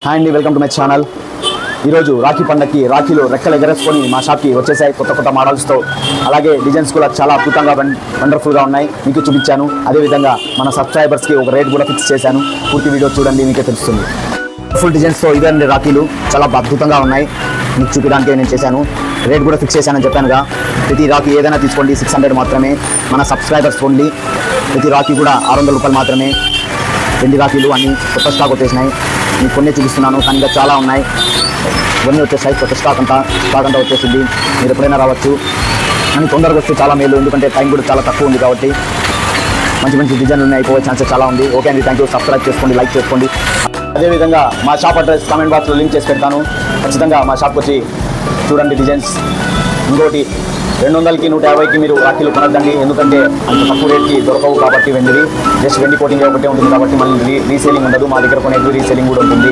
Hi అండి, welcome to my channel. ఈరోజు రాఖీ పండగకి రాఖీలు రెక్కలు ఎగరేసుకొని మా షాప్కి వచ్చేసాయి కొత్త మోడల్స్తో. అలాగే డిజైన్స్ కూడా చాలా అద్భుతంగా వండర్ఫుల్గా ఉన్నాయి, మీకు చూపించాను. అదేవిధంగా మన సబ్స్క్రైబర్స్కి ఒక రేట్ కూడా ఫిక్స్ చేశాను. పూర్తి వీడియో చూడండి, మీకే తెలుస్తుంది. ఫుల్ డిజైన్స్తో ఇదండి రాఖీలు చాలా అద్భుతంగా ఉన్నాయి, మీకు చూపించడానికి నేను చేశాను. రేట్ కూడా ఫిక్స్ చేశానని చెప్పానుగా. ప్రతి రాఖీ ఏదైనా తీసుకోండి 600 మాత్రమే. మన సబ్స్క్రైబర్స్ ఓన్లీ. ప్రతి రాఖీ కూడా 600 రూపాయలు మాత్రమే. వెండి రాఖీలు అన్నీ కొత్త స్టాక్ వచ్చేసినాయి, మీకు కొన్ని చూపిస్తున్నాను. కానీ ఇంకా చాలా ఉన్నాయి, ఇవన్నీ వచ్చేసాయి. కొత్త స్టాక్ అంతా వచ్చేసింది. మీరు ఎప్పుడైనా రావచ్చు, కానీ తొందరగా వస్తే చాలా మేలు, ఎందుకంటే టైం కూడా చాలా తక్కువ ఉంది కాబట్టి. మంచి డిజైన్లు ఉన్నాయి, అయిపోయే ఛాన్సెస్ చాలా ఉంది. ఓకే అండి, థ్యాంక్ యూ. సబ్స్క్రైబ్ చేసుకోండి, లైక్ చేసుకోండి. అదేవిధంగా మా షాప్ అడ్రస్ కామెంట్ బాక్స్లో లింక్ చేసి పెడతాను. ఖచ్చితంగా మా షాప్కి వచ్చి చూడండి డిజైన్స్. ఇంకోటి 200కి 150కి మీరు రాఖీలు కొనద్దండి, ఎందుకంటే అంత తక్కువ రేట్కి దొరకవు కాబట్టి. వెండివి జస్ట్ వెండి కోటింగ్ ఒకటే ఉంటుంది కాబట్టి మళ్ళీ రీసేలింగ్ ఉండదు. మా దగ్గర కొనేది రీసేలింగ్ కూడా ఉంటుంది.